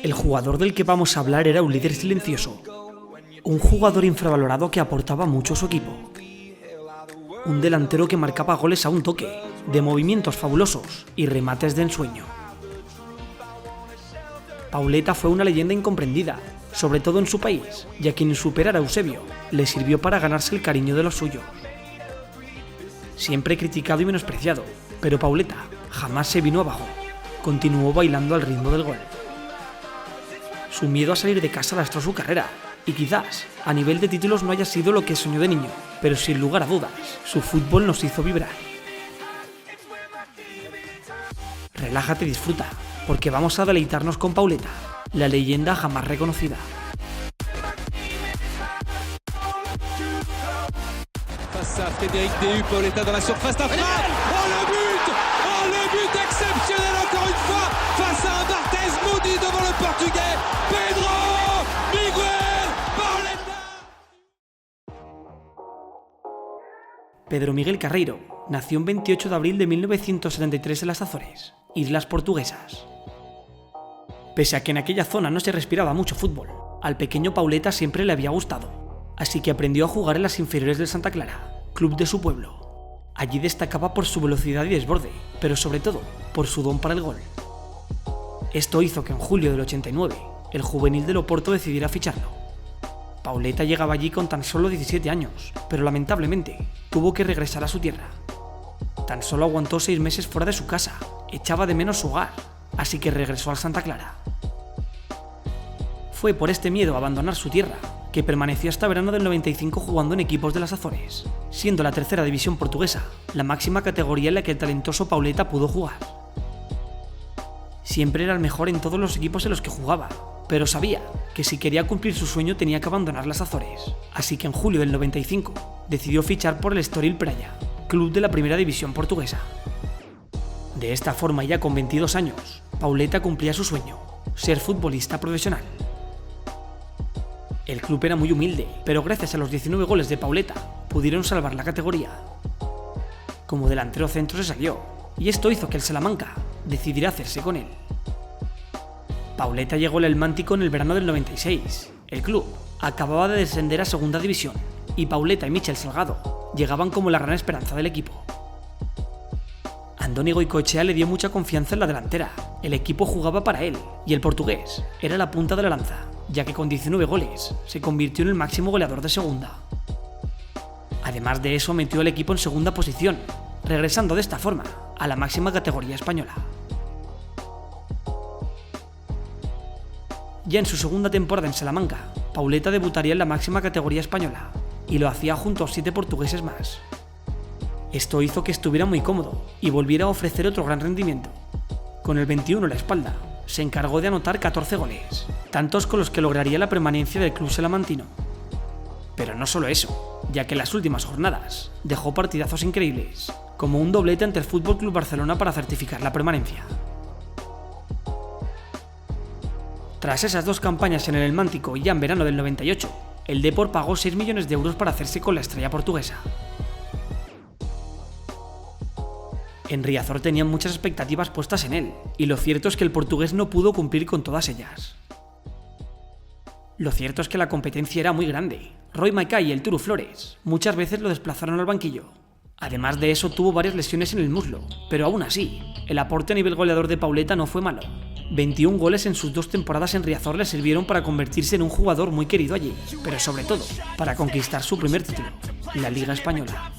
El jugador del que vamos a hablar era un líder silencioso, un jugador infravalorado que aportaba mucho a su equipo, un delantero que marcaba goles a un toque, de movimientos fabulosos y remates de ensueño. Pauleta fue una leyenda incomprendida, sobre todo en su país, ya que ni superar a Eusebio le sirvió para ganarse el cariño de los suyos. Siempre criticado y menospreciado, pero Pauleta jamás se vino abajo, continuó bailando al ritmo del gol. Su miedo a salir de casa lastró su carrera, y quizás a nivel de títulos no haya sido lo que soñó de niño, pero sin lugar a dudas, su fútbol nos hizo vibrar. Relájate y disfruta, porque vamos a deleitarnos con Pauleta, la leyenda jamás reconocida. Face à Frédéric Déhu, Pauleta dans la surface d'affaire. Oh le but exceptionnel encore une fois face à un Barthez maudit devant le Portugais. Pedro Miguel Pauleta. Pedro Miguel Carreiro nació el 28 de abril de 1973 en las Azores, Islas Portuguesas. Pese a que en aquella zona no se respiraba mucho fútbol, al pequeño Pauleta siempre le había gustado, así que aprendió a jugar en las inferiores del Santa Clara, club de su pueblo. Allí destacaba por su velocidad y desborde, pero sobre todo por su don para el gol. Esto hizo que en julio del 89 el juvenil del Oporto decidiera ficharlo. Pauleta llegaba allí con tan solo 17 años, pero lamentablemente tuvo que regresar a su tierra. Tan solo aguantó 6 meses fuera de su casa, echaba de menos su hogar, así que regresó al Santa Clara. Fue por este miedo a abandonar su tierra que permaneció hasta verano del 95 jugando en equipos de las Azores, siendo la tercera división portuguesa la máxima categoría en la que el talentoso Pauleta pudo jugar. Siempre era el mejor en todos los equipos en los que jugaba, pero sabía que si quería cumplir su sueño tenía que abandonar las Azores, así que en julio del 95 decidió fichar por el Estoril Praia, club de la primera división portuguesa. De esta forma, ya con 22 años, Pauleta cumplía su sueño, ser futbolista profesional. El club era muy humilde, pero gracias a los 19 goles de Pauleta pudieron salvar la categoría. Como delantero centro se salió, y esto hizo que el Salamanca decidiera hacerse con él. Pauleta llegó al Elmántico en el verano del 96. El club acababa de descender a segunda división, y Pauleta y Michel Salgado llegaban como la gran esperanza del equipo. Andoni Goicoechea le dio mucha confianza en la delantera, el equipo jugaba para él, y el portugués era la punta de la lanza, ya que con 19 goles se convirtió en el máximo goleador de segunda. Además de eso, metió al equipo en segunda posición, regresando de esta forma a la máxima categoría española. Ya en su segunda temporada en Salamanca, Pauleta debutaría en la máxima categoría española, y lo hacía junto a 7 portugueses más. Esto hizo que estuviera muy cómodo y volviera a ofrecer otro gran rendimiento. Con el 21 en la espalda, se encargó de anotar 14 goles, tantos con los que lograría la permanencia del club salamantino. Pero no solo eso, ya que en las últimas jornadas dejó partidazos increíbles, como un doblete ante el FC Barcelona para certificar la permanencia. Tras esas 2 campañas en el Elmántico y ya en verano del 98, el Depor pagó 6 millones de euros para hacerse con la estrella portuguesa. En Riazor tenían muchas expectativas puestas en él, y lo cierto es que el portugués no pudo cumplir con todas ellas. Lo cierto es que la competencia era muy grande. Roy Mackay y el Turu Flores muchas veces lo desplazaron al banquillo. Además de eso, tuvo varias lesiones en el muslo, pero aún así, el aporte a nivel goleador de Pauleta no fue malo. 21 goles en sus 2 temporadas en Riazor le sirvieron para convertirse en un jugador muy querido allí, pero sobre todo, para conquistar su primer título, la Liga Española.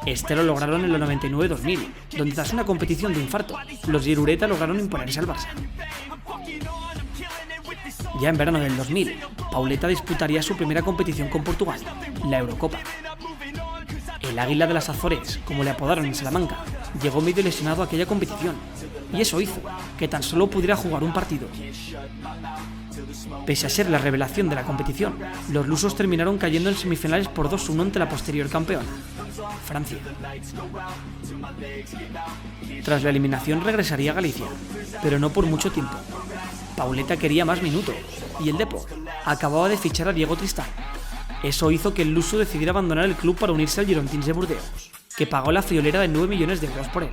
Este lo lograron en el 99-2000, donde tras una competición de infarto, los Girureta lograron imponerse al Barça. Ya en verano del 2000, Pauleta disputaría su primera competición con Portugal, la Eurocopa. El Águila de las Azores, como le apodaron en Salamanca, llegó medio lesionado a aquella competición, y eso hizo que tan solo pudiera jugar un partido. Pese a ser la revelación de la competición, los lusos terminaron cayendo en semifinales por 2-1 ante la posterior campeona, Francia. Tras la eliminación regresaría a Galicia, pero no por mucho tiempo. Pauleta quería más minutos, y el Depor acababa de fichar a Diego Tristán. Eso hizo que el luso decidiera abandonar el club para unirse al Girondins de Burdeos. que pagó la friolera de 9 millones de euros por él.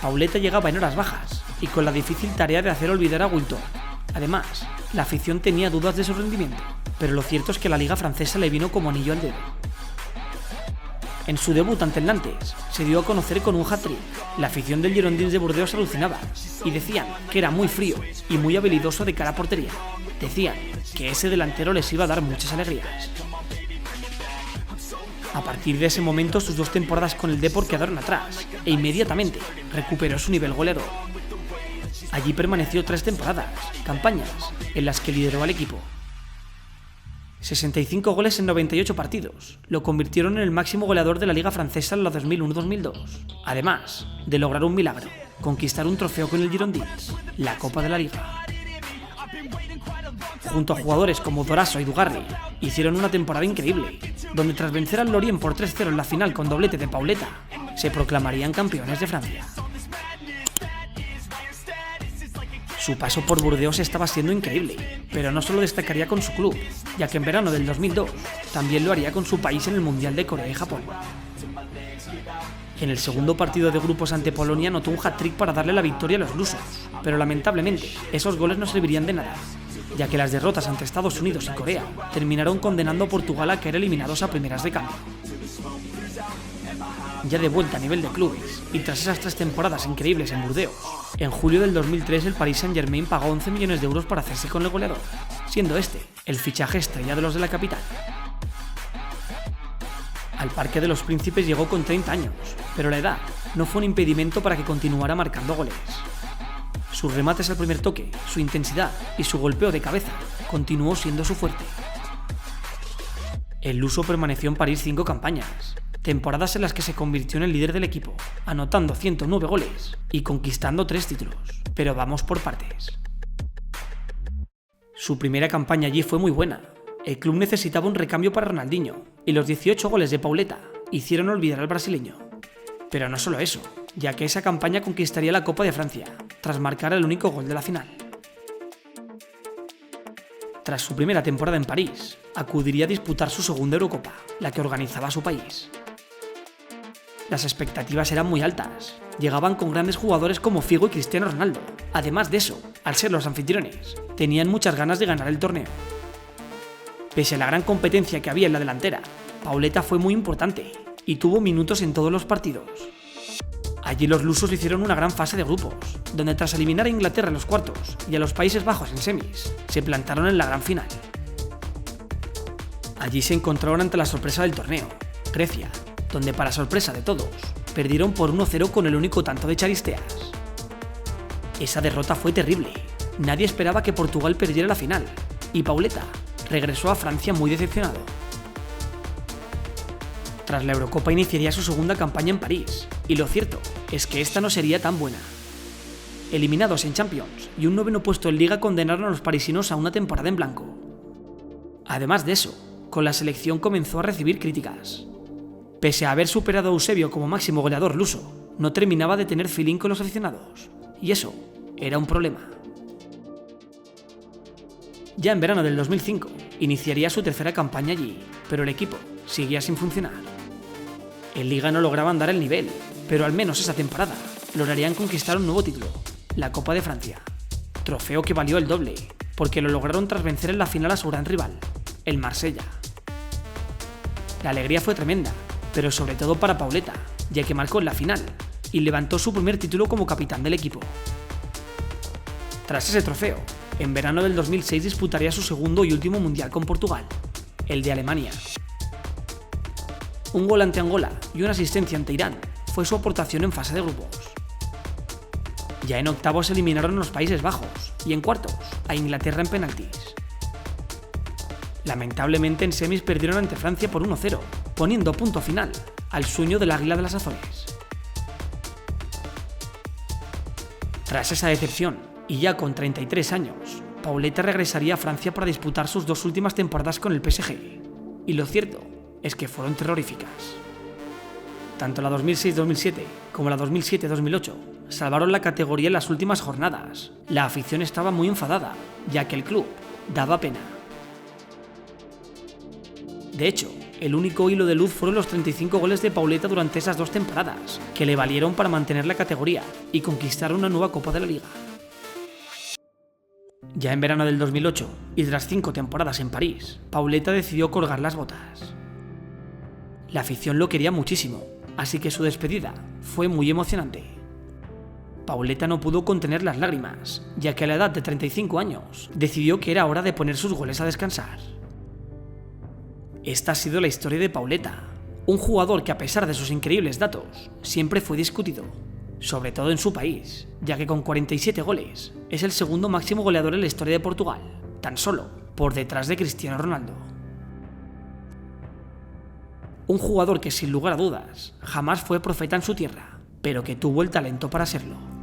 Pauleta llegaba en horas bajas y con la difícil tarea de hacer olvidar a Wilton. Además, la afición tenía dudas de su rendimiento, pero lo cierto es que la liga francesa le vino como anillo al dedo. En su debut ante el Nantes, se dio a conocer con un hat-trick. La afición del Girondins de Burdeos alucinaba y decían que era muy frío y muy habilidoso de cara a portería. Decían que ese delantero les iba a dar muchas alegrías. A partir de ese momento, sus 2 temporadas con el Depor quedaron atrás e inmediatamente recuperó su nivel goleador. Allí permaneció 3 campañas, en las que lideró al equipo. 65 goles en 98 partidos, lo convirtieron en el máximo goleador de la liga francesa en la 2001-2002, además de lograr un milagro, conquistar un trofeo con el Girondins, la Copa de la Liga. Junto a jugadores como Dorasso y Dugarry, hicieron una temporada increíble, donde tras vencer al Lorient por 3-0 en la final con doblete de Pauleta, se proclamarían campeones de Francia. Su paso por Burdeos estaba siendo increíble, pero no solo destacaría con su club, ya que en verano del 2002 también lo haría con su país en el Mundial de Corea y Japón. En el segundo partido de grupos ante Polonia anotó un hat-trick para darle la victoria a los lusos, pero lamentablemente esos goles no servirían de nada, ya que las derrotas ante Estados Unidos y Corea terminaron condenando a Portugal a caer eliminados a primeras de cambio. Ya de vuelta a nivel de clubes, y tras esas 3 temporadas increíbles en Burdeos, en julio del 2003 el Paris Saint-Germain pagó 11 millones de euros para hacerse con el goleador, siendo este el fichaje estrella de los de la capital. Al Parque de los Príncipes llegó con 30 años, pero la edad no fue un impedimento para que continuara marcando goles. Sus remates al primer toque, su intensidad y su golpeo de cabeza continuó siendo su fuerte. El luso permaneció en París 5 campañas, temporadas en las que se convirtió en el líder del equipo, anotando 109 goles y conquistando 3 títulos, pero vamos por partes. Su primera campaña allí fue muy buena. El club necesitaba un recambio para Ronaldinho y los 18 goles de Pauleta hicieron olvidar al brasileño. Pero no solo eso, ya que esa campaña conquistaría la Copa de Francia, tras marcar el único gol de la final. Tras su primera temporada en París, acudiría a disputar su segunda Eurocopa, la que organizaba su país. Las expectativas eran muy altas, llegaban con grandes jugadores como Figo y Cristiano Ronaldo. Además de eso, al ser los anfitriones, tenían muchas ganas de ganar el torneo. Pese a la gran competencia que había en la delantera, Pauleta fue muy importante y tuvo minutos en todos los partidos. Allí los lusos hicieron una gran fase de grupos, donde tras eliminar a Inglaterra en los cuartos y a los Países Bajos en semis, se plantaron en la gran final. Allí se encontraron ante la sorpresa del torneo, Grecia, donde para sorpresa de todos, perdieron por 1-0 con el único tanto de Charisteas. Esa derrota fue terrible, nadie esperaba que Portugal perdiera la final, y Pauleta regresó a Francia muy decepcionado. Tras la Eurocopa iniciaría su segunda campaña en París, y lo cierto es que esta no sería tan buena. Eliminados en Champions y un 9º puesto en Liga condenaron a los parisinos a una temporada en blanco. Además de eso, con la selección comenzó a recibir críticas. Pese a haber superado a Eusebio como máximo goleador luso, no terminaba de tener feeling con los aficionados, y eso era un problema. Ya en verano del 2005, iniciaría su tercera campaña allí, pero el equipo seguía sin funcionar. En Liga no lograban dar el nivel, pero al menos esa temporada lograrían conquistar un nuevo título, la Copa de Francia, trofeo que valió el doble, porque lo lograron tras vencer en la final a su gran rival, el Marsella. La alegría fue tremenda, pero sobre todo para Pauleta, ya que marcó en la final y levantó su primer título como capitán del equipo. Tras ese trofeo, en verano del 2006 disputaría su segundo y último mundial con Portugal, el de Alemania. Un gol ante Angola y una asistencia ante Irán fue su aportación en fase de grupos. Ya en octavos se eliminaron a los Países Bajos y en cuartos a Inglaterra en penaltis. Lamentablemente en semis perdieron ante Francia por 1-0, poniendo punto final al sueño del Águila de las Azores. Tras esa decepción, y ya con 33 años, Pauleta regresaría a Francia para disputar sus 2 últimas temporadas con el PSG, y lo cierto es que fueron terroríficas. Tanto la 2006-2007 como la 2007-2008 salvaron la categoría en las últimas jornadas. La afición estaba muy enfadada, ya que el club daba pena. De hecho, el único hilo de luz fueron los 35 goles de Pauleta durante esas 2 temporadas, que le valieron para mantener la categoría y conquistar una nueva Copa de la Liga. Ya en verano del 2008, y tras 5 temporadas en París, Pauleta decidió colgar las botas. La afición lo quería muchísimo, así que su despedida fue muy emocionante. Pauleta no pudo contener las lágrimas, ya que a la edad de 35 años decidió que era hora de poner sus goles a descansar. Esta ha sido la historia de Pauleta, un jugador que a pesar de sus increíbles datos, siempre fue discutido, sobre todo en su país, ya que con 47 goles es el segundo máximo goleador en la historia de Portugal, tan solo por detrás de Cristiano Ronaldo. Un jugador que sin lugar a dudas jamás fue profeta en su tierra, pero que tuvo el talento para serlo.